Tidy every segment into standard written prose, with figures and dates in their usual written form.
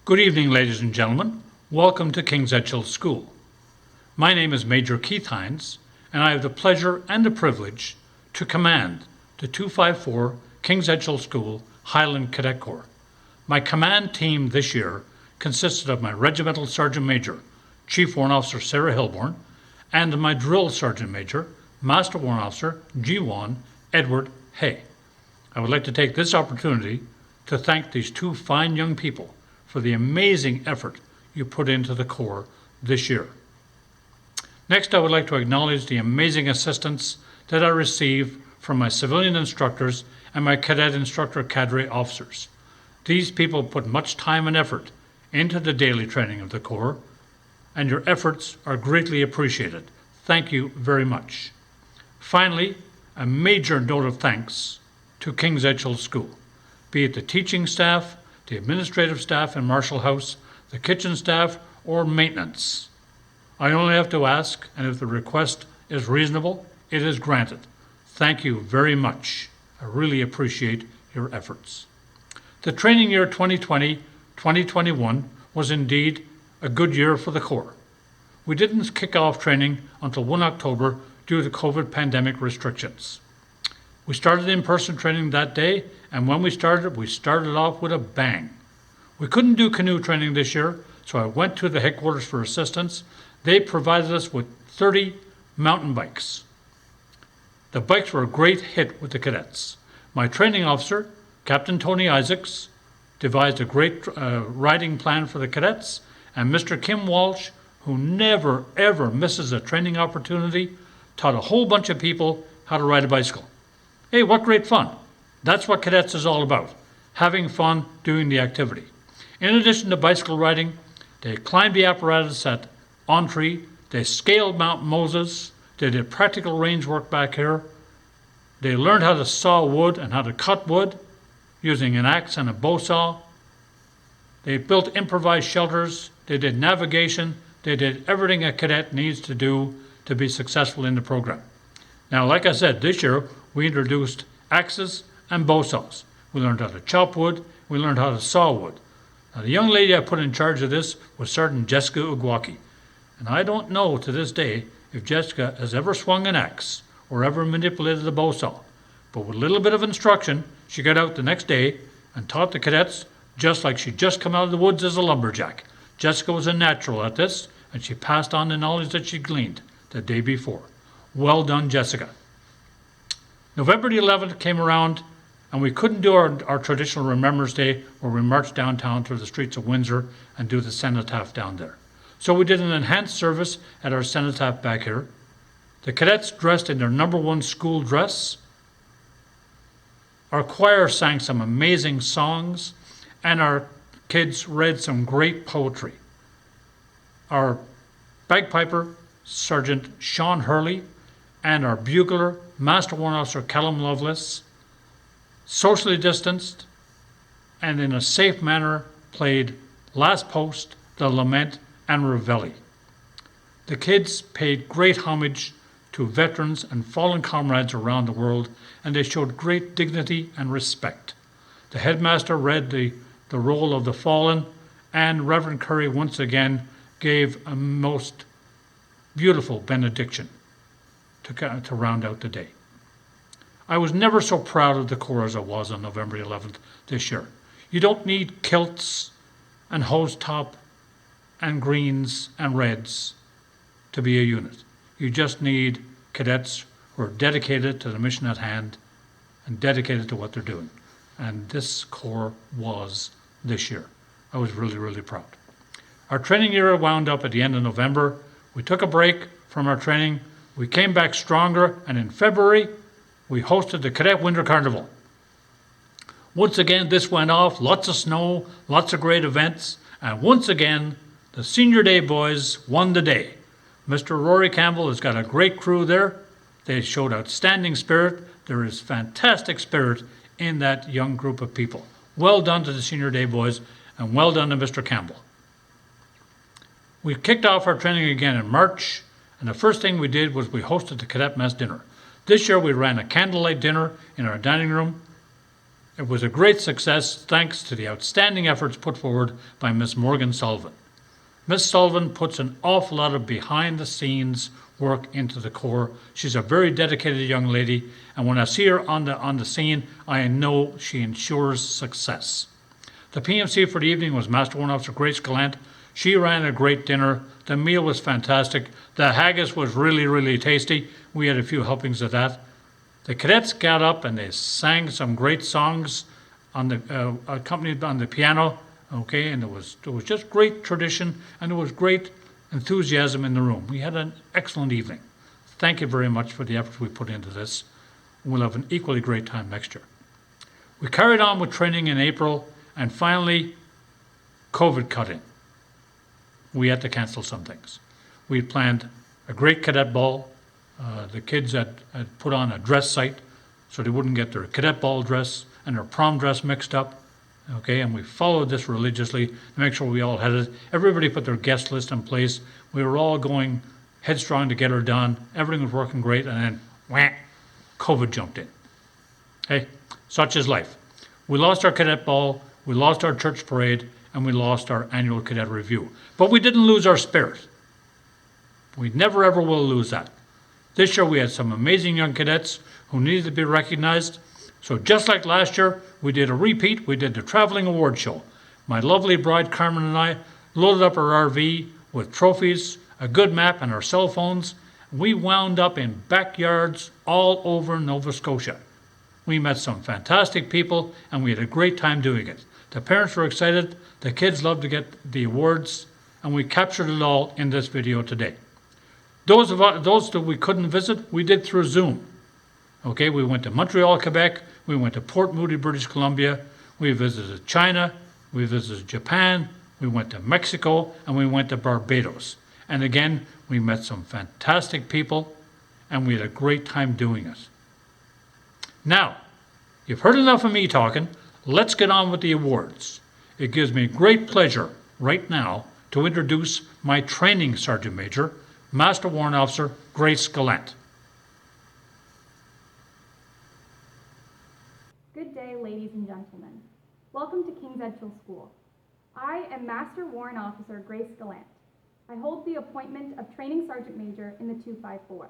Good evening, ladies and gentlemen. Welcome to King's Edgehill School. My name is Major Keith Hines, and I have the pleasure and the privilege to command the 254 King's Edgehill School Highland Cadet Corps. My command team this year consisted of my Regimental Sergeant Major, Chief Warrant Officer Sarah Hilborn, and my Drill Sergeant Major, Master Warrant Officer G1 Edward Hay. I would like to take this opportunity to thank these two fine young people for the amazing effort you put into the Corps this year. Next, I would like to acknowledge the amazing assistance that I receive from my civilian instructors and my cadet instructor cadre officers. These people put much time and effort into the daily training of the Corps, and your efforts are greatly appreciated. Thank you very much. Finally, a major note of thanks to King's Edgehill School, be it the teaching staff, the administrative staff in Marshall House, the kitchen staff, or maintenance. I only have to ask, and if the request is reasonable, it is granted. Thank you very much. I really appreciate your efforts. The training year 2020-2021 was indeed a good year for the Corps. We didn't kick off training until 1 October due to COVID pandemic restrictions. We started in-person training that day, and when we started off with a bang. We couldn't do canoe training this year, so I went to the headquarters for assistance. They provided us with 30 mountain bikes. The bikes were a great hit with the cadets. My training officer, Captain Tony Isaacs, devised a great riding plan for the cadets, and Mr. Kim Walsh, who never ever misses a training opportunity, taught a whole bunch of people how to ride a bicycle. Hey, what great fun. That's what cadets is all about, having fun doing the activity. In addition to bicycle riding, they climbed the apparatus at Entree, they scaled Mount Moses, they did practical range work back here, they learned how to saw wood and how to cut wood using an axe and a bow saw, they built improvised shelters, they did navigation, they did everything a cadet needs to do to be successful in the program. Now, like I said, this year we introduced axes and bow saws. We learned how to chop wood, we learned how to saw wood. Now, the young lady I put in charge of this was Sergeant Jessica Ugwaki. And I don't know to this day if Jessica has ever swung an axe or ever manipulated a bow saw. But with a little bit of instruction, she got out the next day and taught the cadets just like she'd just come out of the woods as a lumberjack. Jessica was a natural at this, and she passed on the knowledge that she gleaned the day before. Well done, Jessica. November the 11th came around, and we couldn't do our traditional Remembrance Day where we marched downtown through the streets of Windsor and do the cenotaph down there. So we did an enhanced service at our cenotaph back here. The cadets dressed in their #1 school dress. Our choir sang some amazing songs, and our kids read some great poetry. Our bagpiper, Sergeant Sean Hurley, and our bugler, Master Warrant Officer Callum Lovelace, socially distanced and in a safe manner played Last Post, The Lament, and Reveille. The kids paid great homage to veterans and fallen comrades around the world, and they showed great dignity and respect. The headmaster read the roll of the fallen, and Reverend Curry once again gave a most beautiful benediction to round out the day. I was never so proud of the Corps as I was on November 11th this year. You don't need kilts and hose top and greens and reds to be a unit. You just need cadets who are dedicated to the mission at hand and dedicated to what they're doing. And this Corps was this year. I was really, really proud. Our training year wound up at the end of November. We took a break from our training. We came back stronger, and in February, we hosted the Cadet Winter Carnival. Once again, this went off, lots of snow, lots of great events, and once again, the Senior Day boys won the day. Mr. Rory Campbell has got a great crew there. They showed outstanding spirit. There is fantastic spirit in that young group of people. Well done to the Senior Day boys, and well done to Mr. Campbell. We kicked off our training again in March, and the first thing we did was we hosted the Cadet Mess Dinner. This year we ran a candlelight dinner in our dining room. It was a great success thanks to the outstanding efforts put forward by Miss Morgan Sullivan. Miss Sullivan puts an awful lot of behind-the-scenes work into the Corps. She's a very dedicated young lady, and when I see her on the scene, I know she ensures success. The PMC for the evening was Master Warrant Officer Grace Gallant. She ran a great dinner. The meal was fantastic. The haggis was really, really tasty. We had a few helpings of that. The cadets got up and they sang some great songs on the accompanied on the piano. Okay, and there was just great tradition and there was great enthusiasm in the room. We had an excellent evening. Thank you very much for the effort we put into this. We'll have an equally great time next year. We carried on with training in April, and finally, COVID cut in. We had to cancel some things. We had planned a great cadet ball. The kids had put on a dress site so they wouldn't get their cadet ball dress and their prom dress mixed up. Okay, and we followed this religiously to make sure we all had it. Everybody put their guest list in place. We were all going headstrong to get her done. Everything was working great, and then whack, COVID jumped in. Hey, such is life. We lost our cadet ball, we lost our church parade, and we lost our annual cadet review. But we didn't lose our spirit. We never ever will lose that. This year we had some amazing young cadets who needed to be recognized. So just like last year, we did a repeat. We did the traveling award show. My lovely bride Carmen and I loaded up our RV with trophies, a good map, and our cell phones. We wound up in backyards all over Nova Scotia. We met some fantastic people and we had a great time doing it. The parents were excited, the kids loved to get the awards, and we captured it all in this video today. Those that we couldn't visit, we did through Zoom. Okay, we went to Montreal, Quebec, we went to Port Moody, British Columbia, we visited China, we visited Japan, we went to Mexico, and we went to Barbados. And again, we met some fantastic people, and we had a great time doing it. Now, you've heard enough of me talking, let's get on with the awards. It gives me great pleasure right now to introduce my training Sergeant Major, Master Warrant Officer Grace Gallant. Good day, ladies and gentlemen. Welcome to King's Edghill School. I am Master Warrant Officer Grace Gallant. I hold the appointment of Training Sergeant Major in the 254.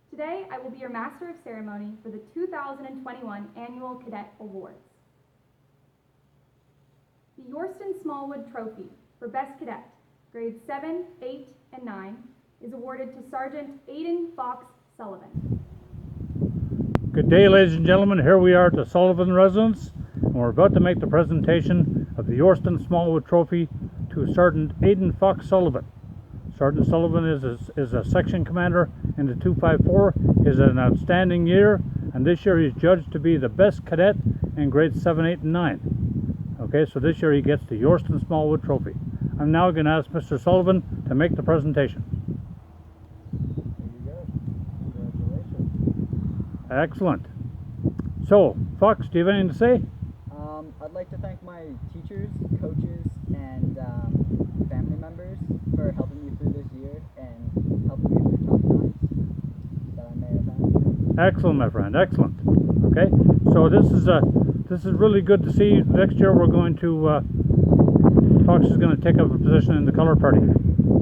Today, I will be your Master of Ceremony for the 2021 Annual Cadet Awards. The Yorston Smallwood Trophy for Best Cadet, grades 7, 8, and 9, is awarded to Sergeant Aidan Fox Sullivan. Good day, ladies and gentlemen. Here we are at the Sullivan residence, and we're about to make the presentation of the Yorston Smallwood Trophy to Sergeant Aidan Fox Sullivan. Sergeant Sullivan is a section commander in the 254. He's had an outstanding year, and this year he's judged to be the best cadet in grades 7, 8, and 9. Okay, so this year he gets the Yorston Smallwood Trophy. I'm now going to ask Mr. Sullivan to make the presentation. There you go. Congratulations. Excellent. So, Fox, do you have anything to say? I'd like to thank my teachers, coaches, and family members for helping me through this year and helping me through tough times that I may have had. Excellent, my friend. Excellent. Okay, so this is really good to see. Next year we're going to Fox is going to take up a position in the color party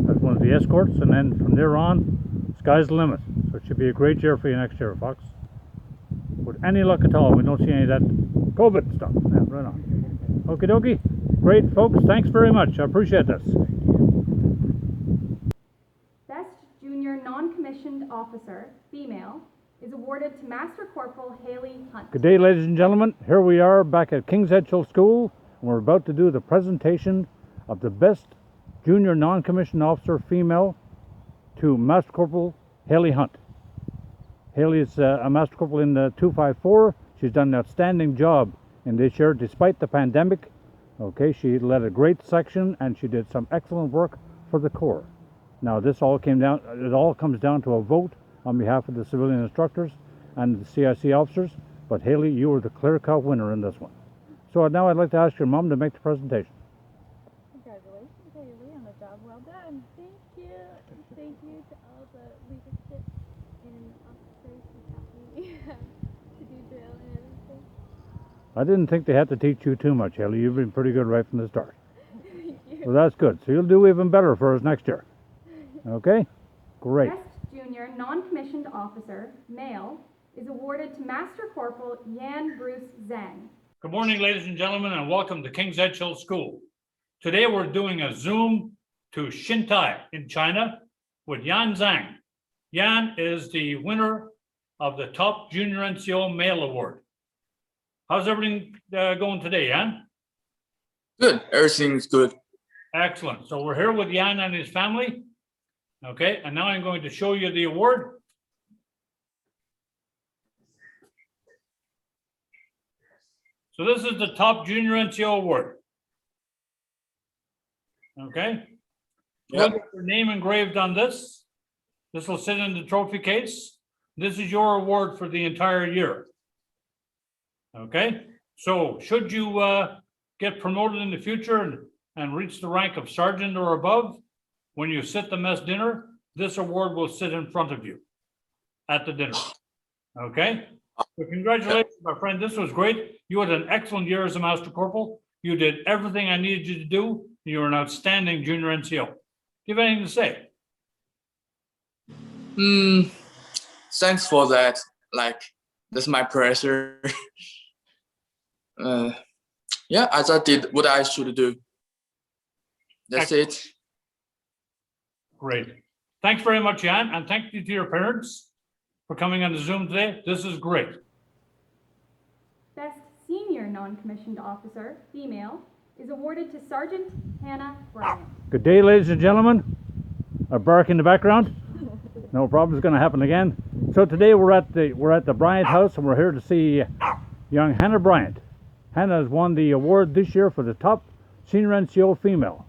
as one of the escorts, and then from there on, sky's the limit. So it should be a great year for you next year, Fox. With any luck at all, we don't see any of that COVID stuff. Yeah, right on. Okie dokie. Great, folks. Thanks very much. I appreciate this. Best Junior Non-Commissioned Officer, female, is awarded to Master Corporal Haley Hunt. Good day, ladies and gentlemen. Here we are back at King's Edghill School, and we're about to do the presentation of the best junior non-commissioned officer female to Master Corporal Haley Hunt. Haley is a Master Corporal in the 254. She's done an outstanding job in this year despite the pandemic. Okay, she led a great section and she did some excellent work for the Corps. Now it all comes down to a vote on behalf of the civilian instructors and the CIC officers, but Haley, you were the clear-cut winner in this one. So now I'd like to ask your mom to make the presentation. Congratulations, Haley, on the job well done. Thank you. Thank you to all the leadership and officers who helped me to do drill and everything. I didn't think they had to teach you too much, Haley. You've been pretty good right from the start. Well, that's good. So you'll do even better for us next year. Okay? Great. Best Junior Non-Commissioned Officer, male, is awarded to Master Corporal Yan Bruce Zhang. Good morning, ladies and gentlemen, and welcome to King's Edgehill School. Today we're doing a Zoom to Xintai in China with Yan Zhang. Yan is the winner of the top Junior NCO Male Award. How's everything going today, Yan? Good. Everything's good. Excellent. So we're here with Yan and his family. Okay, and now I'm going to show you the award. So this is the top Junior NCO Award. Okay. Yeah. You'll get your name engraved on this. This will sit in the trophy case. This is your award for the entire year. Okay, so should you get promoted in the future and reach the rank of sergeant or above, when you sit the mess dinner, this award will sit in front of you at the dinner. Okay, so congratulations, my friend. This was great. You had an excellent year as a Master Corporal. You did everything I needed you to do. You're an outstanding Junior NCO. Do you have anything to say? Thanks for that. Like, that's my pressure. Yeah, I just did what I should do. That's it. Great. Thanks very much, Jan, and thank you to your parents for coming on the Zoom today. This is great. Best Senior Non-Commissioned Officer, female, is awarded to Sergeant Hannah Bryant. Good day, ladies and gentlemen. A bark in the background. No problem. It's going to happen again. So today we're at the Bryant house, and we're here to see young Hannah Bryant. Hannah has won the award this year for the top Senior NCO female.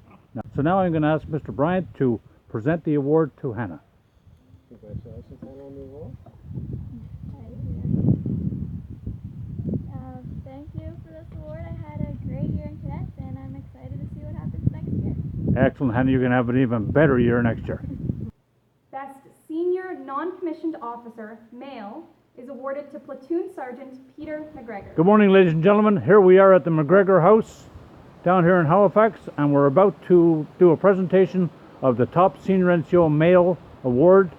So now I'm going to ask Mr. Bryant to present the award to Hannah. Congratulations, Hannah, on the award. Thank you for this award. I had a great year in Cadet, and I'm excited to see what happens next year. Excellent, Hannah. You're going to have an even better year next year. Best Senior Non-Commissioned Officer, male, is awarded to Platoon Sergeant Peter McGregor. Good morning, ladies and gentlemen. Here we are at the McGregor House down here in Halifax, and we're about to do a presentation of the top Senior NCO Male Award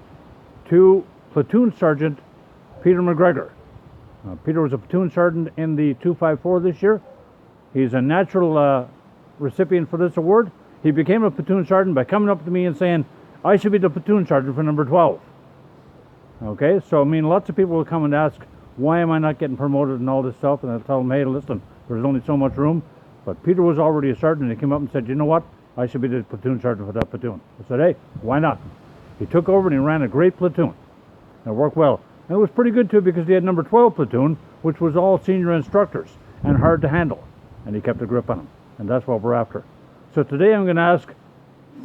to Platoon Sergeant Peter McGregor. Peter was a platoon sergeant in the 254 this year. He's a natural recipient for this award. He became a platoon sergeant by coming up to me and saying, I should be the platoon sergeant for number 12. Okay, so I mean, lots of people will come and ask, why am I not getting promoted and all this stuff? And I'll tell them, hey, listen, there's only so much room. But Peter was already a sergeant, and he came up and said, you know what? I should be the platoon sergeant for that platoon. I said, hey, why not? He took over and he ran a great platoon. It worked well. And it was pretty good too, because he had number 12 platoon, which was all senior instructors and hard to handle. And he kept a grip on them. And that's what we're after. So today I'm going to ask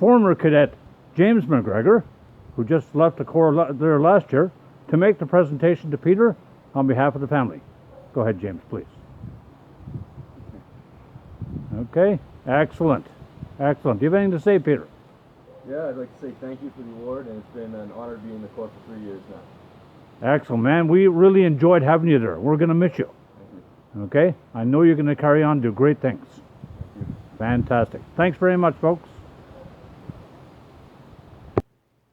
former cadet James McGregor, who just left the Corps there last year, to make the presentation to Peter on behalf of the family. Go ahead, James, please. Okay, excellent. Excellent. Do you have anything to say, Peter? Yeah, I'd like to say thank you for the award, and it's been an honor to be in the Corps for 3 years now. Excellent, man. We really enjoyed having you there. We're going to miss you. Thank you. Okay? I know you're going to carry on and do great things. Thank you. Fantastic. Thanks very much, folks.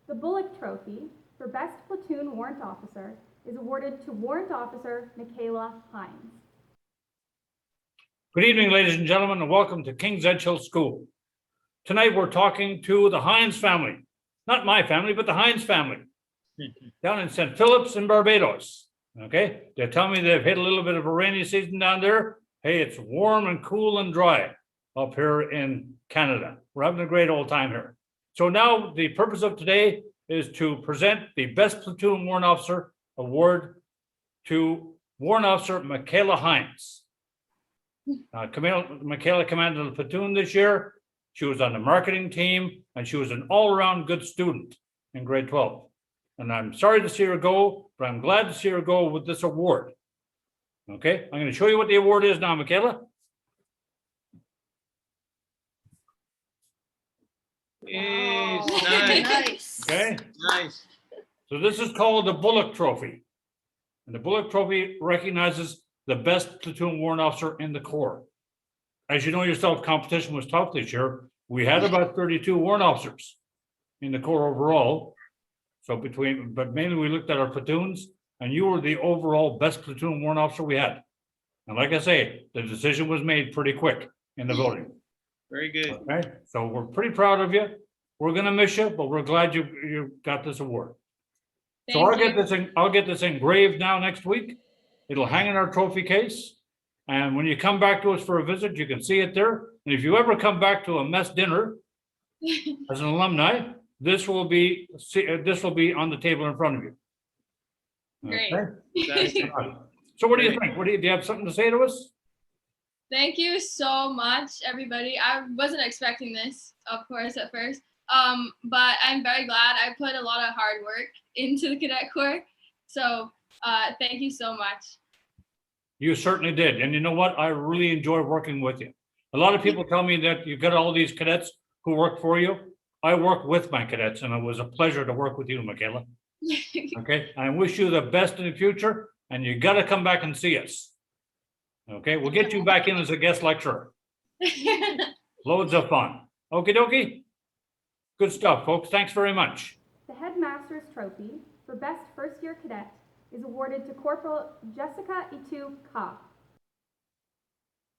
The Bullock Trophy for Best Platoon Warrant Officer is awarded to Warrant Officer Michaela Hines. Good evening, ladies and gentlemen, and welcome to King's Edgehill School. Tonight we're talking to the Hines family. Not my family, but the Hines family. Down in St. Philip's in Barbados. Okay? They tell me they've hit a little bit of a rainy season down there. Hey, it's warm and cool and dry up here in Canada. We're having a great old time here. So now the purpose of today is to present the Best Platoon Warrant Officer Award to Warrant Officer Michaela Hines. Michaela commanded the platoon this year. She was on the marketing team, and she was an all-around good student in grade 12. And I'm sorry to see her go, but I'm glad to see her go with this award. Okay, I'm going to show you what the award is now, Michaela. Yes, Wow. nice. Okay, Nice. so this is called the Bullock Trophy. And the Bullock Trophy recognizes the best platoon warrant officer in the Corps. As you know yourself, competition was tough this year. We had about 32 warrant officers in the Corps overall. So but mainly we looked at our platoons, and you were the overall best platoon warrant officer we had. And like I say, the decision was made pretty quick in the voting. Very good. Okay, so we're pretty proud of you. We're gonna miss you, but we're glad you got this award. So I'll get this engraved now next week. It'll hang in our trophy case. And when you come back to us for a visit, you can see it there. And if you ever come back to a mess dinner as an alumni, this will be on the table in front of you. Great. Okay? So what do you think? Do you have something to say to us? Thank you so much, everybody. I wasn't expecting this, of course, at first. But I'm very glad. I put a lot of hard work into the Cadet Corps. So thank you so much. You certainly did. And you know what? I really enjoy working with you. A lot of people tell me that you've got all these cadets who work for you. I work with my cadets, and it was a pleasure to work with you, Michaela. Okay, I wish you the best in the future, and you got to come back and see us. Okay, we'll get you back in as a guest lecturer. Loads of fun. Okie dokie. Good stuff, folks. Thanks very much. The Headmaster's Trophy for Best First Year Cadet is awarded to Corporal Jessica Itu Ka.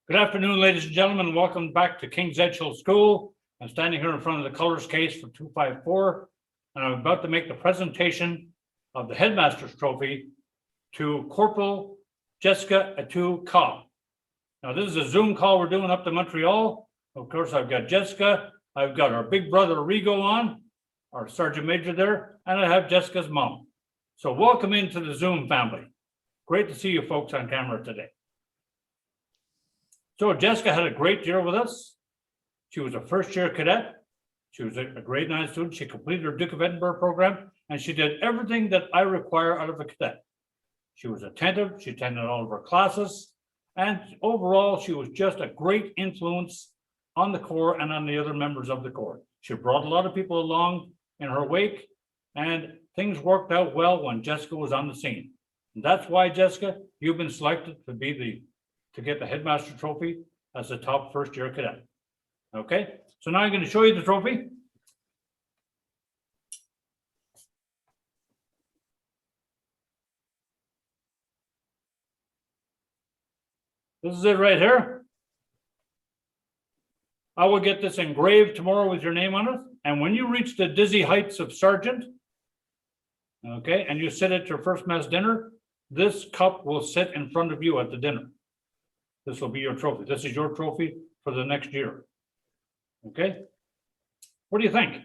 Good afternoon, ladies and gentlemen. Welcome back to King's Edgehill School. I'm standing here in front of the colors case for 254, and I'm about to make the presentation of the Headmaster's Trophy to Corporal Jessica Itu Ka. Now, this is a Zoom call we're doing up to Montreal. Of course, I've got Jessica, I've got our big brother Rigo on, our Sergeant Major there, and I have Jessica's mom. So welcome into the Zoom family. Great to see you folks on camera today. So Jessica had a great year with us. She was a first-year cadet. She was a grade 9 student. She completed her Duke of Edinburgh program, and she did everything that I require out of a cadet. She was attentive. She attended all of her classes. And overall, she was just a great influence on the Corps and on the other members of the Corps. She brought a lot of people along in her wake, and things worked out well when Jessica was on the scene. And that's why, Jessica, you've been selected to get the Headmaster Trophy as the top first-year cadet. Okay, so now I'm going to show you the trophy. This is it right here. I will get this engraved tomorrow with your name on it. And when you reach the dizzy heights of sergeant, okay, and you sit at your first mess dinner, this cup will sit in front of you at the dinner. This will be your trophy. This is your trophy for the next year. Okay, what do you think?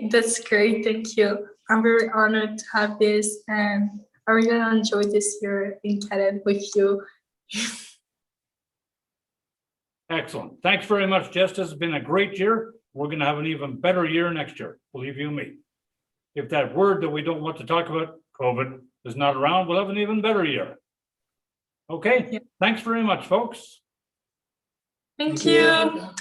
That's great, thank you. I'm very honored to have this, and I really enjoyed this year in Cadet with you. Excellent. Thanks very much, Jess. This has been a great year. We're going to have an even better year next year, believe you me. If that word that we don't want to talk about, COVID, is not around, we'll have an even better year. Okay, yeah. Thanks very much, folks. Thank you.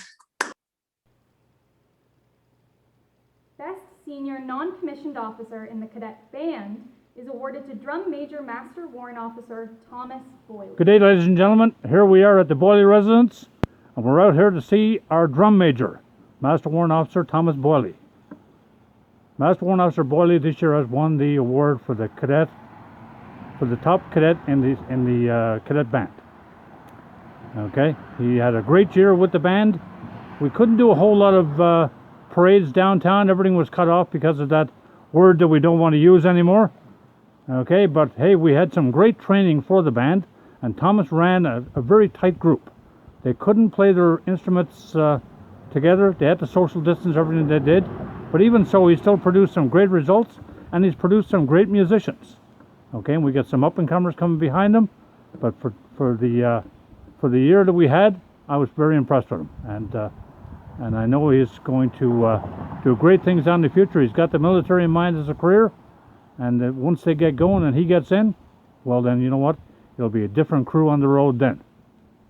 Best Senior Non-Commissioned Officer in the Cadet Band is awarded to Drum Major Master Warrant Officer Thomas Boyle. Good day, ladies and gentlemen. Here we are at the Boyle residence, and we're out here to see our Drum Major, Master Warrant Officer Thomas Boyle. Master Warrant Officer Boyle this year has won the award for the cadet, for the top cadet in the cadet band. Okay, he had a great year with the band. We couldn't do a whole lot of parades downtown. Everything was cut off because of that word that we don't want to use anymore. Okay, but hey, we had some great training for the band, and Thomas ran a very tight group. They couldn't play their instruments together. They had to social distance everything they did, but even so, he still produced some great results, and he's produced some great musicians. Okay, and we got some up-and-comers coming behind them, but for the year that we had, I was very impressed with him, and I know he's going to do great things in the future. He's got the military in mind as a career, and once they get going and he gets in, well then, you know what? It'll be a different crew on the road then.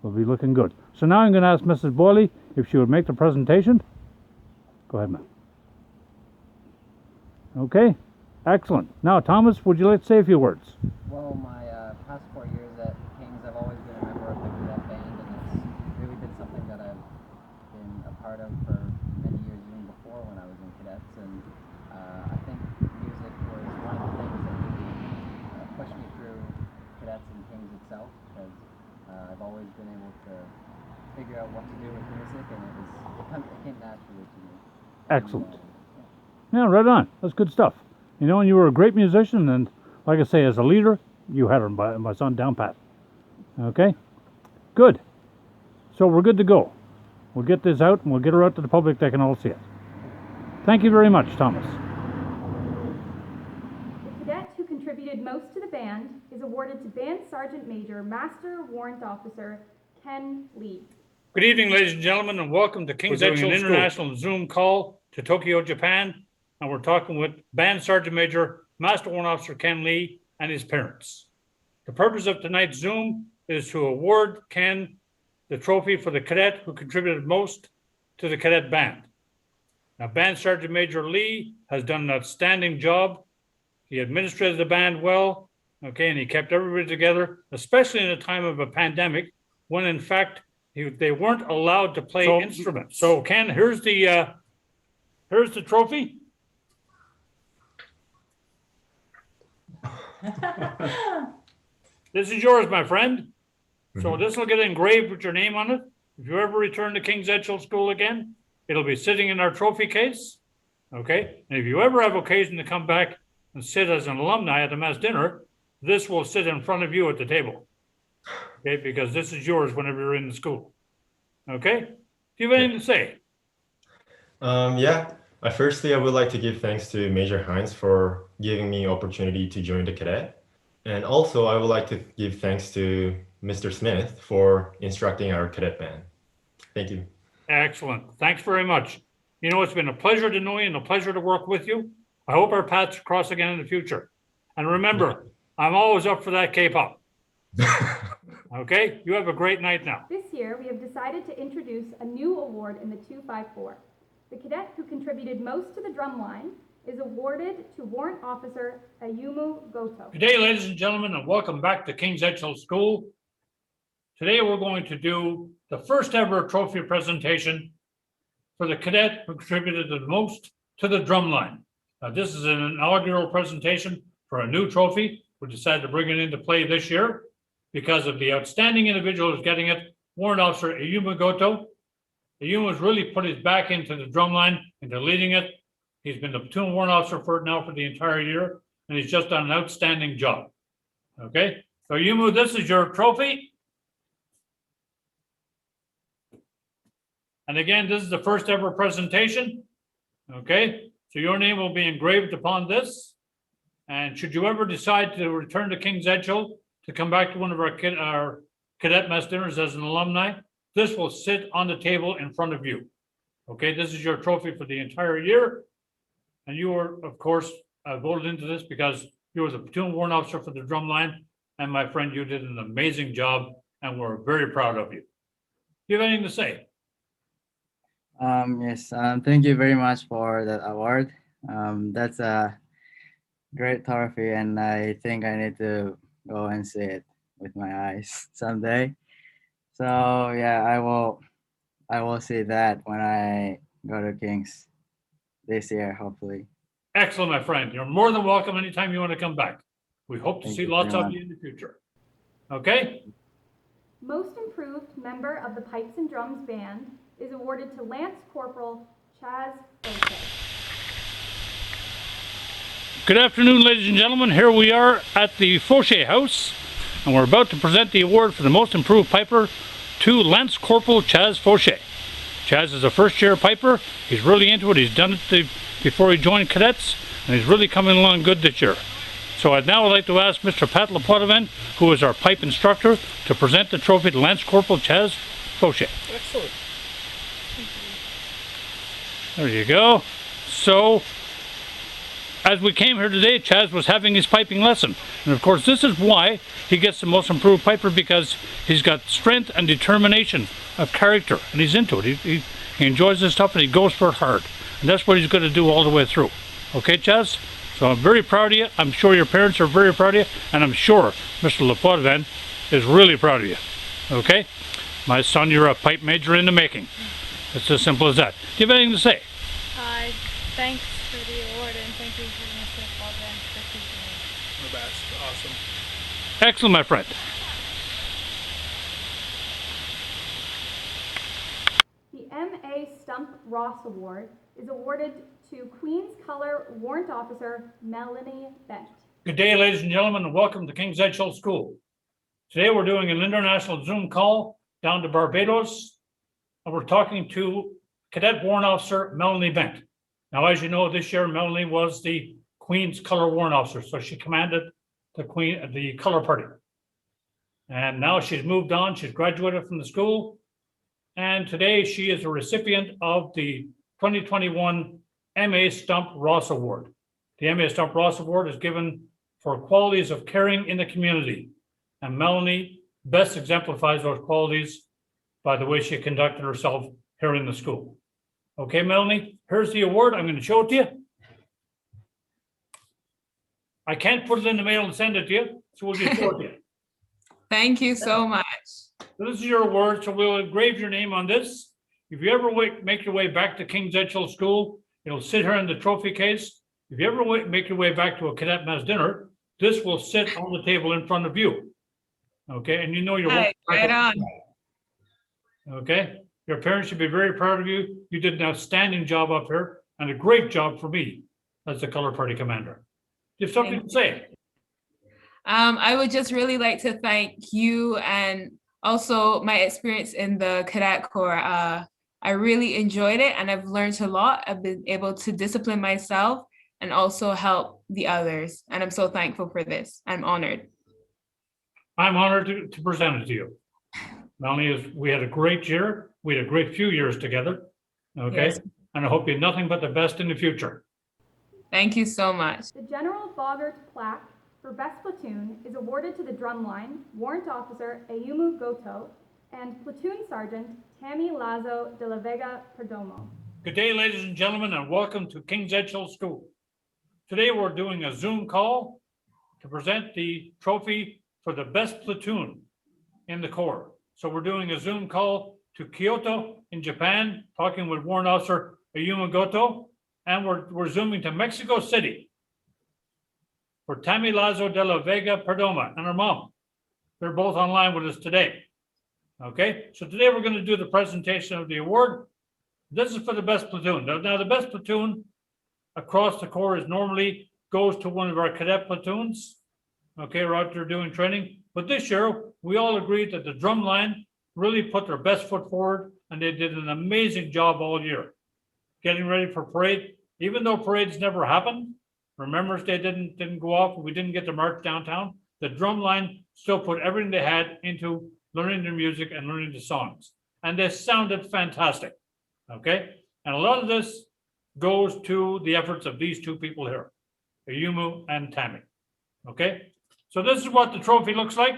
We'll be looking good. So now I'm going to ask Mrs. Boyle if she would make the presentation. Go ahead, ma'am. Okay, excellent. Now, Thomas, would you like to say a few words? Well, my past 4 years figure out what to do with music, and it came naturally to me. Excellent. And, Yeah, right on. That's good stuff. You know, and you were a great musician, and like I say, as a leader, you had my son down pat. Okay? Good. So we're good to go. We'll get this out, and we'll get her out to the public. They can all see it. Thank you very much, Thomas. The cadet who contributed most to the band is awarded to Band Sergeant Major Master Warrant Officer Ken Lee. Good evening, ladies and gentlemen, and welcome to King's Edgell International Zoom call to Tokyo, Japan. And we're talking with Band Sergeant Major Master Warrant Officer Ken Lee and his parents. The purpose of tonight's Zoom is to award Ken the trophy for the cadet who contributed most to the cadet band. Now, Band Sergeant Major Lee has done an outstanding job. He administrated the band well, okay, and he kept everybody together, especially in a time of a pandemic when, in fact, they weren't allowed to play instruments. So, Ken, here's the trophy. This is yours, my friend. So this will get engraved with your name on it. If you ever return to King's Edgell School again, it'll be sitting in our trophy case. Okay? And if you ever have occasion to come back and sit as an alumni at a mess dinner, this will sit in front of you at the table. Okay? Because this is yours whenever you're in the school. Okay? Do you have anything to say? Yeah. Firstly, I would like to give thanks to Major Hines for giving me opportunity to join the cadet. And also, I would like to give thanks to Mr. Smith for instructing our cadet band. Thank you. Excellent. Thanks very much. You know, it's been a pleasure to know you and a pleasure to work with you. I hope our paths cross again in the future. And remember, I'm always up for that K-pop. Okay? You have a great night now. This year, we have decided to introduce a new award in the 254. The cadet who contributed most to the drum line is awarded to Warrant Officer Ayumu Goto. Good day, ladies and gentlemen, and welcome back to King's Edgell School. Today, we're going to do the first ever trophy presentation for the cadet who contributed the most to the drum line. Now, this is an inaugural presentation for a new trophy. We decided to bring it into play this year because of the outstanding individual who's getting it, Warrant Officer Ayumu Goto. Ayumu has really put his back into the drum line, into leading it. He's been the platoon warrant officer for it now for the entire year, and he's just done an outstanding job. Okay, so Ayumu, this is your trophy. And again, this is the first ever presentation. Okay, so your name will be engraved upon this. And should you ever decide to return to King's Edgell to come back to one of our cadet mess dinners as an alumni, this will sit on the table in front of you. Okay, this is your trophy for the entire year. And you were, of course, voted into this because you were the platoon warrant officer for the drum line. And my friend, you did an amazing job and we're very proud of you. Do you have anything to say? Yes, thank you very much for that award. That's a great trophy, and I think I need to go and see it with my eyes someday. So yeah, I will see that when I go to King's this year, hopefully. Excellent, my friend. You're more than welcome anytime you want to come back. We hope to Thank see you lots very of much. you in the future. Okay? Most improved member of the Pipes and Drums Band is awarded to Lance Corporal Chaz Oke. Good afternoon, ladies and gentlemen. Here we are at the Fauché House, and we're about to present the award for the most improved piper to Lance Corporal Chaz Fauché. Chaz is a first-year piper. He's really into it. He's done it before he joined cadets, and he's really coming along good this year. So I'd now like to ask Mr. Pat Lapotavan, who is our pipe instructor, to present the trophy to Lance Corporal Chaz Fauché. Excellent. There you go. So, as we came here today, Chaz was having his piping lesson. And of course, this is why he gets the most improved piper, because he's got strength and determination of character, and he's into it. He enjoys this stuff and he goes for it hard. And that's what he's going to do all the way through. Okay, Chaz? So I'm very proud of you. I'm sure your parents are very proud of you. And I'm sure Mr. Lapotavan is really proud of you. Okay? My son, you're a pipe major in the making. It's as simple as that. Do you have anything to say? Hi, thanks for the award and thank you for Mr. Baldwin for teaching me. The best. Awesome. Excellent, my friend. Ross Award is awarded to Queen's Color Warrant Officer Melanie Bent. Good day, ladies and gentlemen, and welcome to King's Edgell School. Today we're doing an international Zoom call down to Barbados, and we're talking to Cadet Warrant Officer Melanie Bent. Now, as you know, this year Melanie was the Queen's Color Warrant Officer, so she commanded the color party. And now she's moved on, she's graduated from the school, and today she is a recipient of the 2021 MA Stump Ross Award. The MA Stump Ross Award is given for qualities of caring in the community, and Melanie best exemplifies those qualities by the way she conducted herself here in the school. Okay, Melanie, here's the award. I'm going to show it to you. I can't put it in the mail and send it to you, so we'll just show it to you. Thank you so much. So this is your award, so we'll engrave your name on this. If you ever make your way back to King's Edgell School, it'll sit here in the trophy case. If you ever make your way back to a cadet mess dinner, this will sit on the table in front of you. Okay, and you know you're right on. Okay, your parents should be very proud of you. You did an outstanding job up here and a great job for me as the color party commander. Do you have something to say? I would just really like to thank you and also my experience in the Cadet Corps. I really enjoyed it and I've learned a lot. I've been able to discipline myself and also help the others. And I'm so thankful for this. I'm honored. I'm honored to present it to you. Melanie, we had a great year. We had a great few years together. Okay. Yes. And I hope you nothing but the best in the future. Thank you so much. The General Bogart plaque for Best Platoon is awarded to the Drumline Warrant Officer Ayumu Goto and Platoon Sergeant Tammy Lazo de la Vega Perdomo. Good day, ladies and gentlemen, and welcome to King's Edgell School. Today we're doing a Zoom call to present the trophy for the best platoon in the Corps. So we're doing a Zoom call to Kyoto in Japan, talking with Warrant Officer Ayumu Goto, and we're zooming to Mexico City for Tammy Lazo de la Vega Perdomo and her mom. They're both online with us today. Okay, so today we're going to do the presentation of the award. This is for the best platoon. Now the best platoon across the Corps is normally goes to one of our cadet platoons. Okay, we're out there doing training. But this year, we all agreed that the drumline really put their best foot forward and they did an amazing job all year. Getting ready for parade, even though parades never happened, Remembrance Day didn't go off, we didn't get to march downtown, the drumline still put everything they had into learning their music and learning the songs. And they sounded fantastic, okay? And a lot of this goes to the efforts of these two people here, Ayumu and Tammy, okay? So this is what the trophy looks like.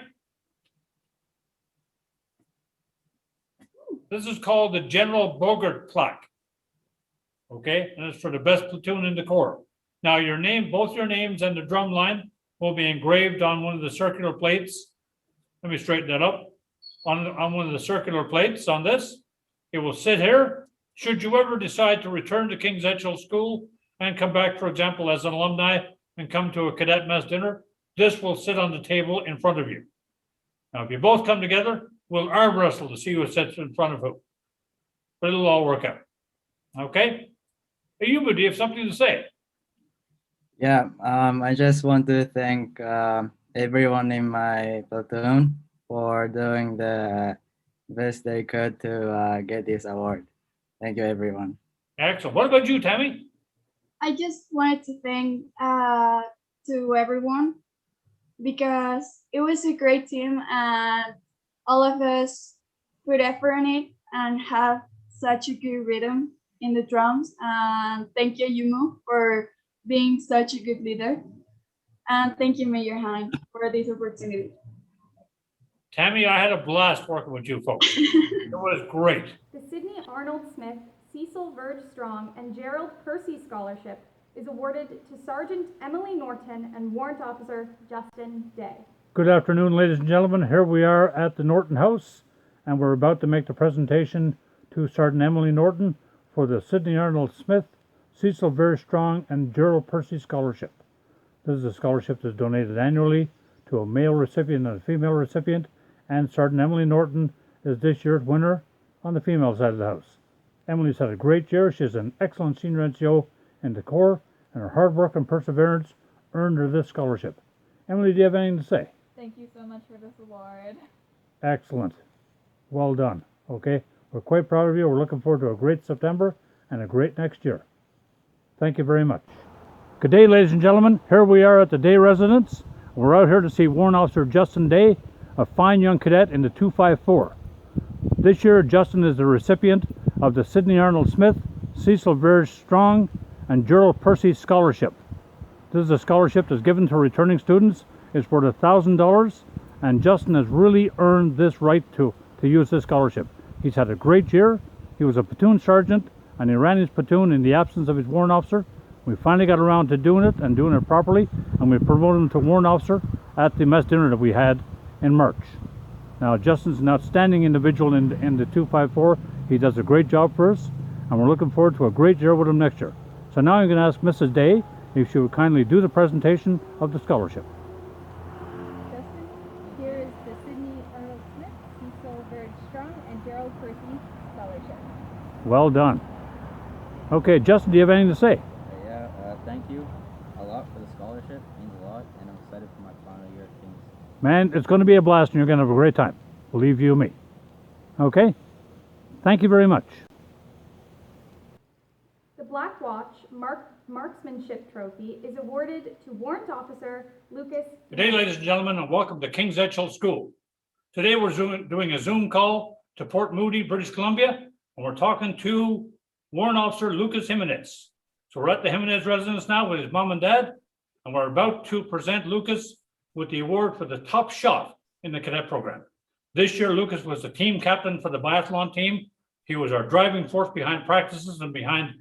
This is called the General Bogart plaque, okay? And it's for the best platoon in the Corps. Now your name, both your names and the drum line will be engraved on one of the circular plates. Let me straighten that up. On one of the circular plates on this. It will sit here. Should you ever decide to return to King's Edgell School and come back, for example, as an alumni and come to a cadet mess dinner, this will sit on the table in front of you. Now, if you both come together, we'll arm wrestle to see who sits in front of who. But it'll all work out. Okay? Ayumu, do you have something to say? Yeah, I just want to thank everyone in my platoon for doing the best they could to get this award. Thank you, everyone. Excellent. What about you, Tammy? I just wanted to thank to everyone because it was a great team and all of us put effort in it and have such a good rhythm in the drums. And thank you, Yumu, for being such a good leader. And thank you, Mayor Hine, for this opportunity. Tammy, I had a blast working with you folks. It was great. The Sidney Arnold Smith, Cecil Verge Strong, and Gerald Percy Scholarship is awarded to Sergeant Emily Norton and Warrant Officer Justin Day. Good afternoon, ladies and gentlemen. Here we are at the Norton House, and we're about to make the presentation to Sergeant Emily Norton for the Sidney Arnold Smith, Cecil Verge Strong, and Gerald Percy Scholarship. This is a scholarship that's donated annually to a male recipient and a female recipient, and Sergeant Emily Norton is this year's winner on the female side of the house. Emily's had a great year. She's an excellent senior NCO in the Corps, and her hard work and perseverance earned her this scholarship. Emily, do you have anything to say? Thank you so much for this award. Excellent. Well done. Okay, we're quite proud of you. We're looking forward to a great September and a great next year. Thank you very much. Good day, ladies and gentlemen. Here we are at the Day residence. We're out here to see Warrant Officer Justin Day, a fine young cadet in the 254. This year, Justin is the recipient of the Sidney Arnold Smith, Cecil Verge Strong, and Gerald Percy Scholarship. This is a scholarship that's given to returning students. It's worth $1,000, and Justin has really earned this right to use this scholarship. He's had a great year. He was a platoon sergeant, and he ran his platoon in the absence of his warrant officer. We finally got around to doing it and doing it properly, and we promoted him to warrant officer at the mess dinner that we had in March. Now, Justin's an outstanding individual in the 254. He does a great job for us, and we're looking forward to a great year with him next year. So now I'm going to ask Mrs. Day if she would kindly do the presentation of the scholarship. Justin, here is the Sidney Arnold Smith, Cecil Verge Strong, and Gerald Percy Scholarship. Well done. Okay, Justin, do you have anything to say? Thank you a lot for the scholarship. It means a lot, and I'm excited for my final year at Kings. Man, it's going to be a blast, and you're going to have a great time. Believe you me. Okay? Thank you very much. The Black Watch Marksmanship Trophy is awarded to Warrant Officer Lucas. Good day, ladies and gentlemen, and welcome to King's Edghill School. Today we're doing a Zoom call to Port Moody, British Columbia, and we're talking to Warrant Officer Lucas Jimenez. So we're at the Jimenez residence now with his mom and dad, and we're about to present Lucas with the award for the top shot in the cadet program. This year, Lucas was the team captain for the biathlon team. He was our driving force behind practices and behind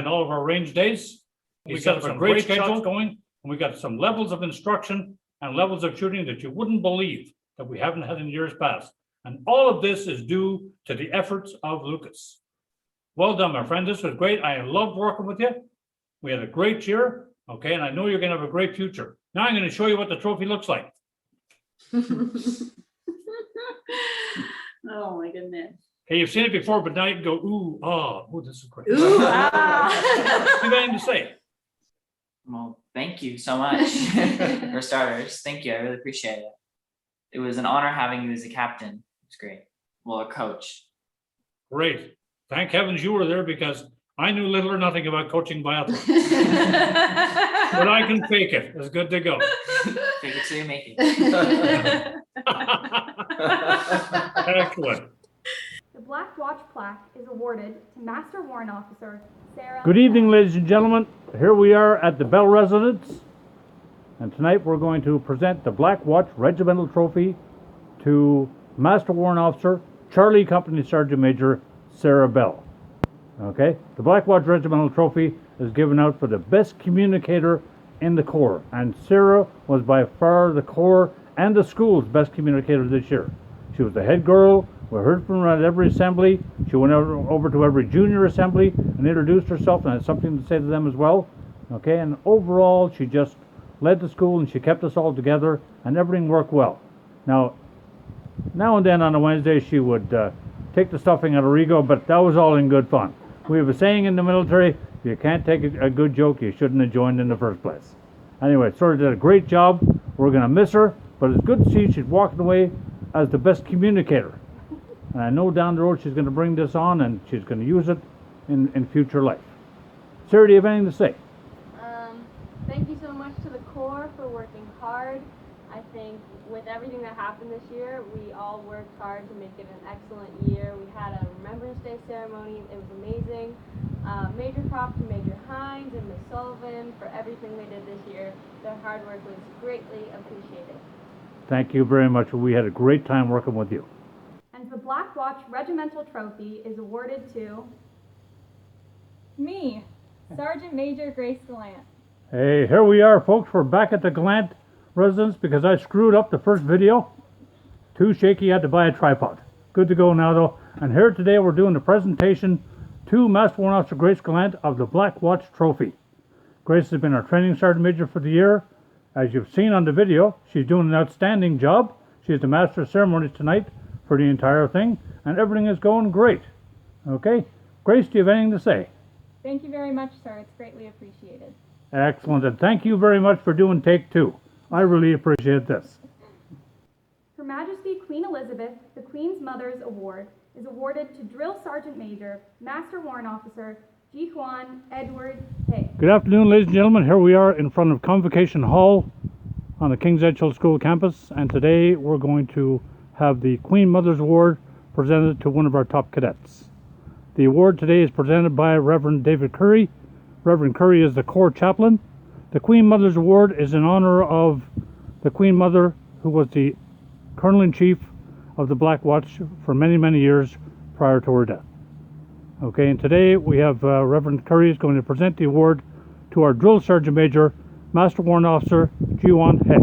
all of our range days. We got some great schedule going, and we got some levels of instruction and levels of shooting that you wouldn't believe that we haven't had in years past. And all of this is due to the efforts of Lucas. Well done, my friend. This was great. I loved working with you. We had a great year, okay, and I know you're going to have a great future. Now I'm going to show you what the trophy looks like. Oh my goodness. Okay, you've seen it before, but now you can go, ooh, oh, this is great. Ooh, You have anything to say? Well, thank you so much for starters. Thank you. I really appreciate it. It was an honor having you as a captain. It's great. Well, a coach. Great. Thank heavens you were there because I knew little or nothing about coaching biathlon. But I can fake it. It's good to go. Fake it till you make it. Excellent. The Black Watch plaque is awarded to Master Warrant Officer Sarah. Good evening, ladies and gentlemen. Here we are at the Bell residence. And tonight we're going to present the Black Watch Regimental Trophy to Master Warrant Officer Charlie Company Sergeant Major Sarah Bell. Okay, the Black Watch Regimental Trophy is given out for the best communicator in the Corps, and Sarah was by far the Corps and the school's best communicator this year. She was the head girl. We heard from her at every assembly. She went over to every junior assembly and introduced herself and had something to say to them as well. Okay, and overall she just led the school and she kept us all together and everything worked well. Now and then on a Wednesday she would take the stuffing out of her ego, but that was all in good fun. We have a saying in the military, if you can't take a good joke, you shouldn't have joined in the first place. Anyway, Sarah did a great job. We're going to miss her, but it's good to see she's walking away as the best communicator. And I know down the road she's going to bring this on and she's going to use it in future life. Sarah, do you have anything to say? Thank you so much to the Corps for working hard. I think with everything that happened this year, we all worked hard to make it an excellent year. We had a Remembrance Day ceremony. It was amazing. Major props to Major Hines and Miss Sullivan for everything they did this year. Their hard work was greatly appreciated. Thank you very much. We had a great time working with you. And the Black Watch Regimental Trophy is awarded to me, Sergeant Major Grace Gallant. Hey, here we are, folks. We're back at the Gallant residence because I screwed up the first video. Too shaky, had to buy a tripod. Good to go now, though. And here today we're doing the presentation to Master Warrant Officer Grace Gallant of the Black Watch Trophy. Grace has been our training sergeant major for the year. As you've seen on the video, she's doing an outstanding job. She's the master of ceremonies tonight for the entire thing, and everything is going great. Okay? Grace, do you have anything to say? Thank you very much, sir. It's greatly appreciated. Excellent, and thank you very much for doing take two. I really appreciate this. Her Majesty Queen Elizabeth, the Queen's Mother's Award, is awarded to Drill Sergeant Major, Master Warrant Officer, Ji Juan Edward Hay. Good afternoon, ladies and gentlemen. Here we are in front of Convocation Hall on the King's Edgehill School campus, and today we're going to have the Queen Mother's Award presented to one of our top cadets. The award today is presented by Reverend David Curry. Reverend Curry is the Corps Chaplain. The Queen Mother's Award is in honor of the Queen Mother, who was the Colonel-in-Chief of the Black Watch for many, many years prior to her death. Okay, and today we have Reverend Curry is going to present the award to our Drill Sergeant Major, Master Warrant Officer, Ji Juan Hay.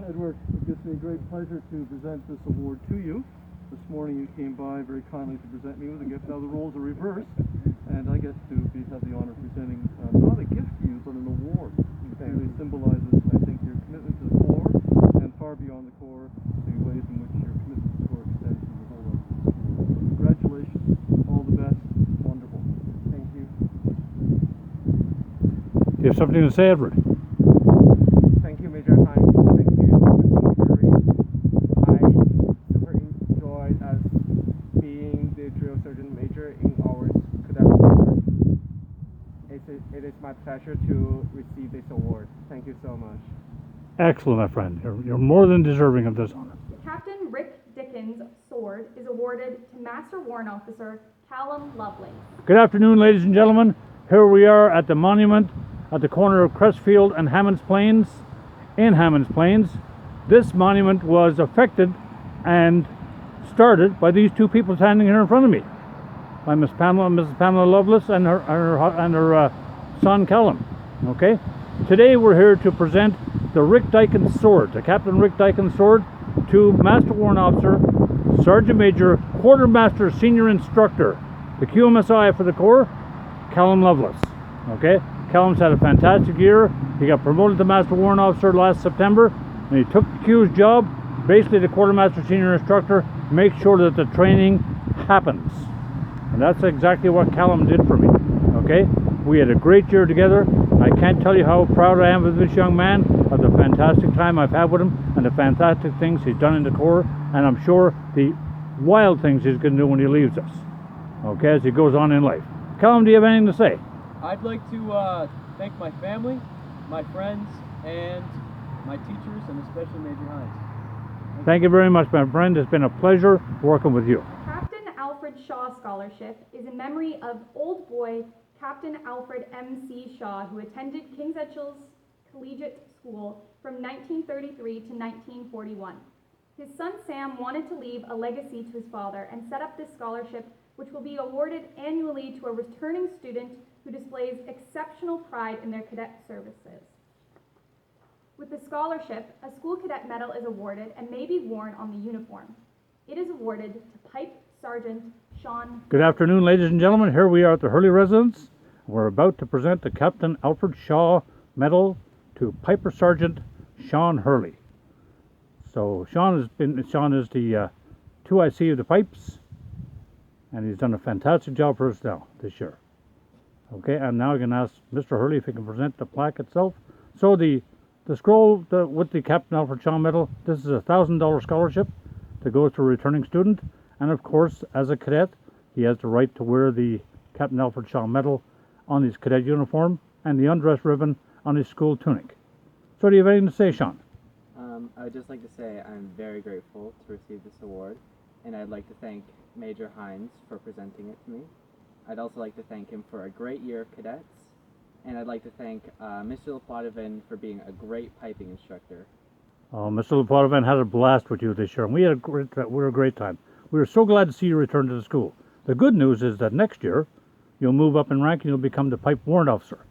Edward, it gives me a great pleasure to present this award to you. This morning you came by very kindly to present me with a gift. Now the roles are reversed, and I get to have the honor of presenting not a gift to you, but an award. It really symbolizes, I think, your commitment to the Corps, and far beyond the Corps, the ways in which your commitment to the Corps extends to the whole life of the school. Congratulations, all the best, wonderful. Thank you. Do you have something to say, Edward? Thank you, Major Hines. Thank you, Mr. Curry. I super enjoyed as being the drill sergeant major in our cadet corps. It is my pleasure to receive this award. Thank you so much. Excellent, my friend. You're more than deserving of this honor. Captain Rick Dickens' sword is awarded to Master Warrant Officer Callum Lovelace. Good afternoon, ladies and gentlemen. Here we are at the monument at the corner of Crestfield and Hammonds Plains. In Hammonds Plains, this monument was affected and started by these two people standing here in front of me, by Mrs. Pamela Lovelace and her son Callum. Okay, today we're here to present the Rick Dykens sword, the Captain Rick Dykens sword, to Master Warrant Officer, Sergeant Major, Quartermaster Senior Instructor, the QMSI for the Corps, Callum Lovelace. Okay, Callum's had a fantastic year. He got promoted to Master Warrant Officer last September, and he took the Q's job, basically the Quartermaster Senior Instructor, make sure that the training happens. And that's exactly what Callum did for me. Okay, we had a great year together. I can't tell you how proud I am of this young man, of the fantastic time I've had with him, and the fantastic things he's done in the Corps, and I'm sure the wild things he's going to do when he leaves us, okay, as he goes on in life. Callum, do you have anything to say? I'd like to thank my family, my friends, and my teachers, and especially Major Hines. Thank you very much, my friend. It's been a pleasure working with you. Captain Alfred Shaw Scholarship is in memory of old boy Captain Alfred M.C. Shaw, who attended King's Edgehill's Collegiate School from 1933 to 1941. His son Sam wanted to leave a legacy to his father and set up this scholarship, which will be awarded annually to a returning student who displays exceptional pride in their cadet services. With the scholarship, a school cadet medal is awarded and may be worn on the uniform. It is awarded to Pipe Sergeant Sean. Good afternoon, ladies and gentlemen. Here we are at the Hurley residence. We're about to present the Captain Alfred Shaw Medal to Piper Sergeant Sean Hurley. So Sean is the 2IC of the pipes, and he's done a fantastic job for us now this year. Okay, and now I can ask Mr. Hurley if he can present the plaque itself. So the scroll with the Captain Alfred Shaw Medal, this is a $1,000 scholarship that goes to a returning student. And of course, as a cadet, he has the right to wear the Captain Alfred Shaw Medal on his cadet uniform and the undress ribbon on his school tunic. So do you have anything to say, Sean? I would just like to say I'm very grateful to receive this award, and I'd like to thank Major Hines for presenting it to me. I'd also like to thank him for a great year of cadets, and I'd like to thank Mr. Lapoitevin for being a great piping instructor. Oh, Mr. Lapoitevin had a blast with you this year, and we had a great time. We were so glad to see you return to the school. The good news is that next year, you'll move up in rank and you'll become the Pipe Warrant Officer.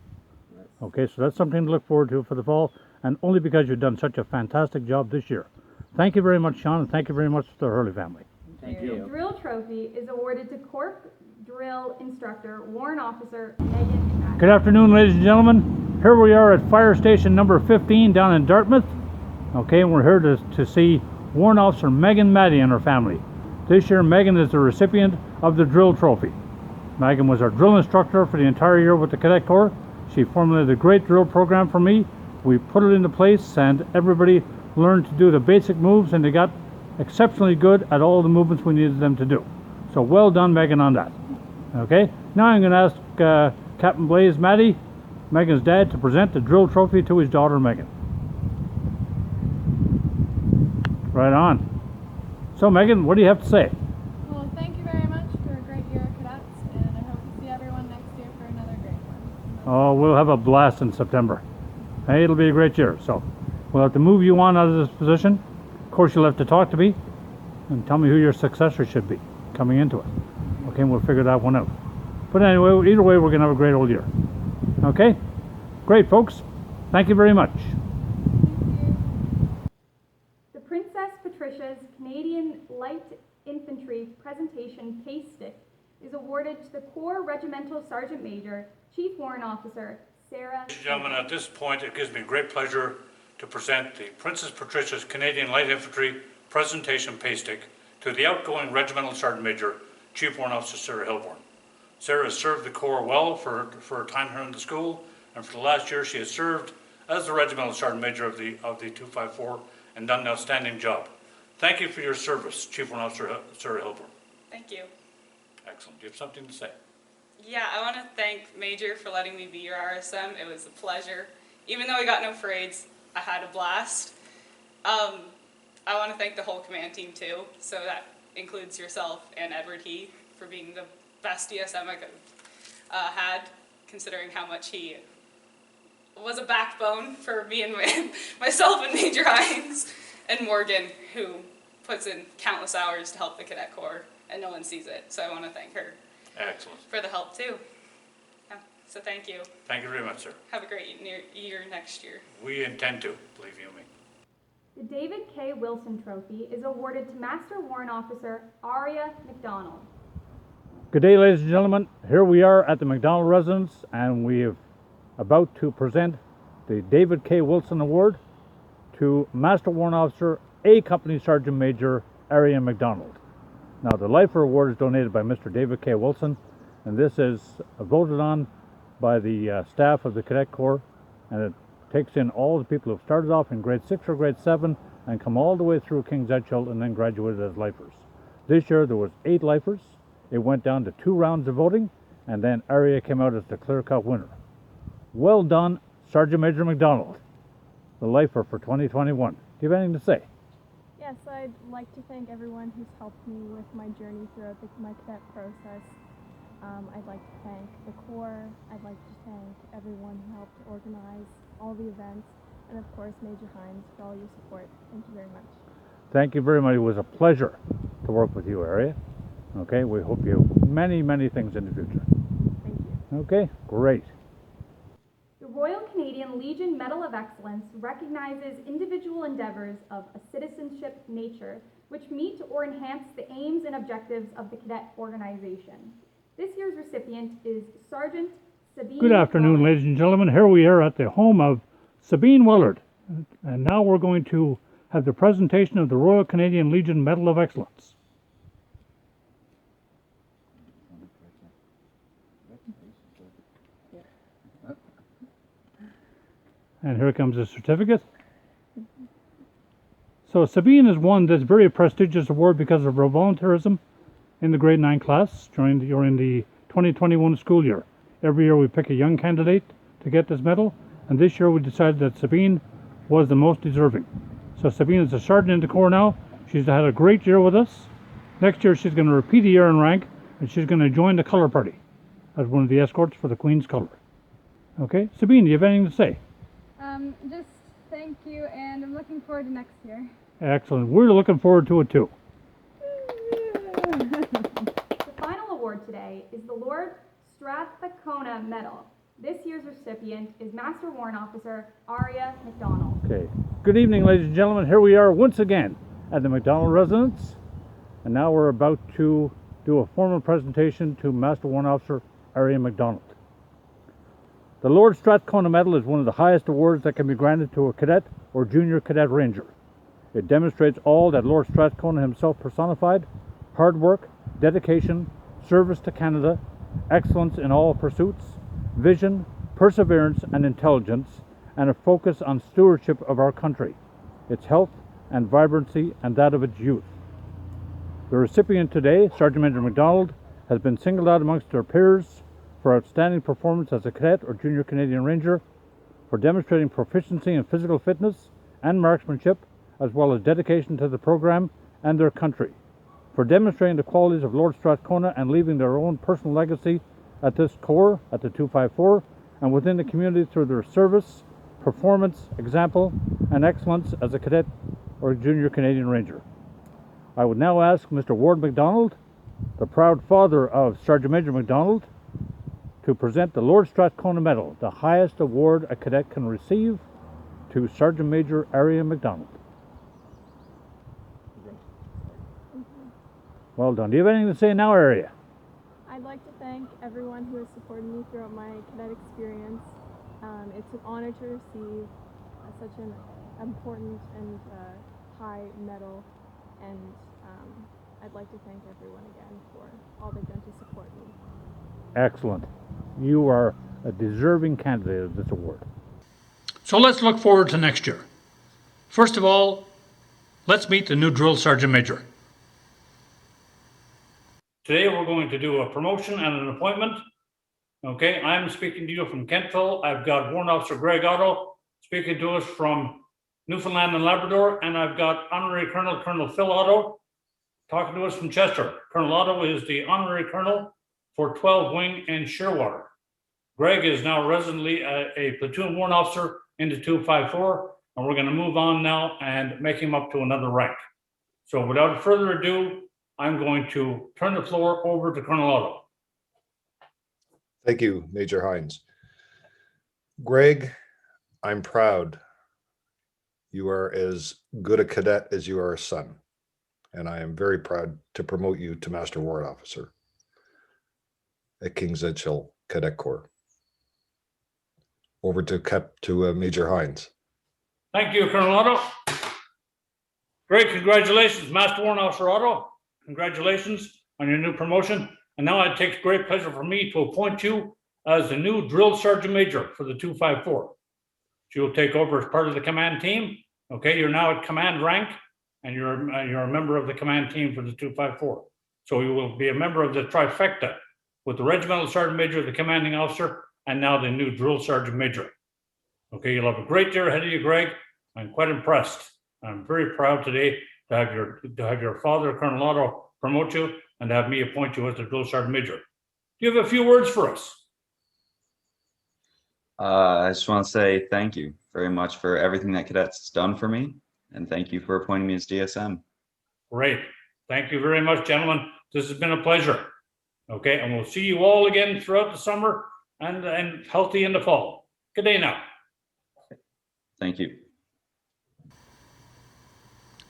Yes. Okay, so that's something to look forward to for the fall, and only because you've done such a fantastic job this year. Thank you very much, Sean, and thank you very much to the Hurley family. Thank you. The drill trophy is awarded to Corp drill instructor, Warrant Officer Megan Madden. Good afternoon, ladies and gentlemen. Here we are at fire station number 15 down in Dartmouth. Okay, and we're here to see Warrant Officer Megan Maddy and her family. This year, Megan is the recipient of the drill trophy. Megan was our drill instructor for the entire year with the Cadet Corps. She formulated a great drill program for me. We put it into place and everybody learned to do the basic moves, and they got exceptionally good at all the movements we needed them to do. So well done, Megan, on that. Okay, now I'm going to ask Captain Blaze Maddy, Megan's dad, to present the drill trophy to his daughter Megan. Right on. So Megan, what do you have to say? Well, thank you very much for a great year of cadets, and I hope to see everyone next year for another great one. Oh, we'll have a blast in September. Hey, it'll be a great year. So we'll have to move you on out of this position. Of course, you'll have to talk to me and tell me who your successor should be coming into it. Okay, we'll figure that one out. But anyway, either way, we're going to have a great old year. Okay? Great, folks. Thank you very much. The Princess Patricia's Canadian Light Infantry Presentation Case Stick is awarded to the Corps Regimental Sergeant Major, Chief Warrant Officer, Sarah. Ladies and gentlemen, at this point, it gives me great pleasure to present the Princess Patricia's Canadian Light Infantry Presentation Pay Stick to the outgoing Regimental Sergeant Major, Chief Warrant Officer Sarah Hilborn. Sarah has served the Corps well for her time here in the school, and for the last year she has served as the Regimental Sergeant Major of the 254 and done an outstanding job. Thank you for your service, Chief Warrant Officer Sarah Hilborn. Thank you. Excellent. Do you have something to say? Yeah, I want to thank Major for letting me be your RSM. It was a pleasure. Even though we got no parades, I had a blast. I want to thank the whole command team too. So that includes yourself and Edward He for being the best DSM I could have had, considering how much he was a backbone for me and myself and Major Hines, and Morgan, who puts in countless hours to help the Cadet Corps, and no one sees it. So I want to thank her. Excellent. For the help too. Yeah, so thank you. Thank you very much, sir. Have a great year next year. We intend to, believe you me. The David K. Wilson Trophy is awarded to Master Warrant Officer Aria McDonald. Good day, ladies and gentlemen. Here we are at the McDonald residence, and we are about to present the David K. Wilson Award to Master Warrant Officer A Company Sergeant Major Aria McDonald. Now, the Lifer Award is donated by Mr. David K. Wilson, and this is voted on by the staff of the Cadet Corps, and it takes in all the people who have started off in grade 6 or grade 7 and come all the way through King's Edgehill and then graduated as Lifers. This year there was 8 Lifers. It went down to 2 rounds of voting, and then Aria came out as the clear-cut winner. Well done, Sergeant Major McDonald, the Lifer for 2021. Do you have anything to say? Yes, I'd like to thank everyone who's helped me with my journey throughout my cadet process. I'd like to thank the Corps. I'd like to thank everyone who helped organize all the events, and of course Major Hines for all your support. Thank you very much. Thank you very much. It was a pleasure to work with you, Aria. Okay, we hope you many, many things in the future. Thank you. Okay, great. The Royal Canadian Legion Medal of Excellence recognizes individual endeavors of a citizenship nature which meet or enhance the aims and objectives of the cadet organization. This year's recipient is Sergeant Sabine. Good afternoon, ladies and gentlemen. Here we are at the home of Sabine Willard, and now we're going to have the presentation of the Royal Canadian Legion Medal of Excellence. And here comes the certificate. So Sabine has won this very prestigious award because of her volunteerism in the grade 9 class during the 2021 school year. Every year we pick a young candidate to get this medal, and this year we decided that Sabine was the most deserving. So Sabine is a sergeant in the Corps now. She's had a great year with us. Next year she's going to repeat a year in rank, and she's going to join the colour party as one of the escorts for the Queen's colour. Okay, Sabine, do you have anything to say? Just thank you, and I'm looking forward to next year. Excellent. We're looking forward to it too. The final award today is the Lord Strathcona Medal. This year's recipient is Master Warrant Officer Aria McDonald. Okay. Good evening, ladies and gentlemen. Here we are once again at the McDonald residence, and now we're about to do a formal presentation to Master Warrant Officer Ari MacDonald. The Lord Strathcona Medal is one of the highest awards that can be granted to a cadet or junior cadet ranger. It demonstrates all that Lord Strathcona himself personified: hard work, dedication, service to Canada, excellence in all pursuits, vision, perseverance and intelligence, and a focus on stewardship of our country, its health and vibrancy, and that of its youth. The recipient today, Sergeant Major MacDonald, has been singled out amongst her peers for outstanding performance as a cadet or junior Canadian Ranger, for demonstrating proficiency in physical fitness and marksmanship, as well as dedication to the program and their country, for demonstrating the qualities of Lord Strathcona and leaving their own personal legacy at this Corps, at the 254, and within the community through their service, performance, example, and excellence as a cadet or junior Canadian Ranger. I would now ask Mr. Ward MacDonald, the proud father of Sergeant Major MacDonald, to present the Lord Strathcona Medal, the highest award a cadet can receive, to Sergeant Major Ari MacDonald. Well done. Do you have anything to say now, Ari? I'd like to thank everyone who has supported me throughout my cadet experience. It's an honor to receive such an important and high medal, and I'd like to thank everyone again for all they've done to support me. Excellent. You are a deserving candidate of this award. So let's look forward to next year. First of all, let's meet the new Drill Sergeant Major. Today we're going to do a promotion and an appointment. Okay, I'm speaking to you from Kentville. I've got Warrant Officer Greg Otto speaking to us from Newfoundland and Labrador, and I've got Honorary Colonel Phil Otto talking to us from Chester. Colonel Otto is the Honorary Colonel for 12 Wing and Shearwater. Greg is now residently a platoon warrant officer into 254, and we're going to move on now and make him up to another rank. So without further ado, I'm going to turn the floor over to Colonel Otto. Thank you, Major Hines. Greg, I'm proud. You are as good a cadet as you are a son, and I am very proud to promote you to Master Warrant Officer at King's Edgehill Cadet Corps. Over to Major Hines. Thank you, Colonel Otto. Great, congratulations, Master Warrant Officer Otto. Congratulations on your new promotion. And now it takes great pleasure for me to appoint you as the new Drill Sergeant Major for the 254. So you'll take over as part of the command team. Okay, you're now at command rank, and you're a member of the command team for the 254. So you will be a member of the trifecta with the Regimental Sergeant Major, the commanding officer, and now the new Drill Sergeant Major. Okay, you'll have a great year ahead of you, Greg. I'm quite impressed. I'm very proud today to have your father, Colonel Otto, promote you and have me appoint you as the Drill Sergeant Major. Do you have a few words for us? I just want to say thank you very much for everything that Cadets has done for me, and thank you for appointing me as DSM. Great. Thank you very much, gentlemen. This has been a pleasure. Okay, and we'll see you all again throughout the summer and healthy in the fall. Good day now. Thank you.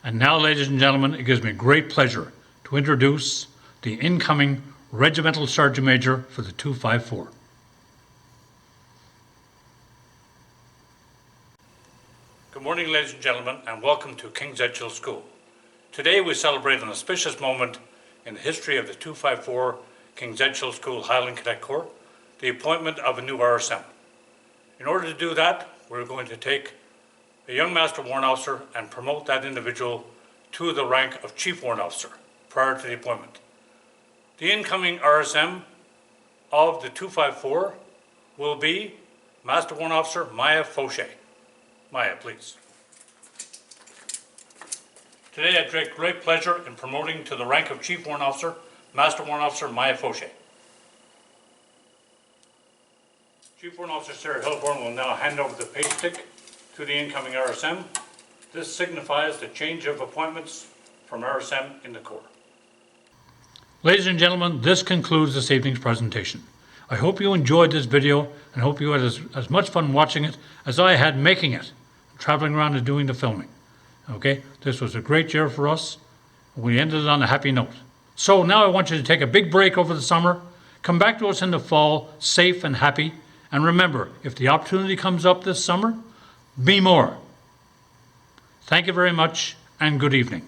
And now, ladies and gentlemen, it gives me great pleasure to introduce the incoming Regimental Sergeant Major for the 254. Good morning, ladies and gentlemen, and welcome to King's Edgehill School. Today we celebrate an auspicious moment in the history of the 254 King's Edgehill School Highland Cadet Corps, the appointment of a new RSM. In order to do that, we're going to take a young Master Warrant Officer and promote that individual to the rank of Chief Warrant Officer prior to the appointment. The incoming RSM of the 254 will be Master Warrant Officer Maya Fauché. Maya, please. Today I take great pleasure in promoting to the rank of Chief Warrant Officer, Master Warrant Officer Maya Fauché. Chief Warrant Officer Sarah Hilborn will now hand over the pay stick to the incoming RSM. This signifies the change of appointments from RSM in the Corps. Ladies and gentlemen, this concludes this evening's presentation. I hope you enjoyed this video and hope you had as much fun watching it as I had making it, traveling around and doing the filming. Okay, this was a great year for us. We ended it on a happy note. So now I want you to take a big break over the summer, come back to us in the fall, safe and happy, and remember, if the opportunity comes up this summer, be more. Thank you very much, and good evening.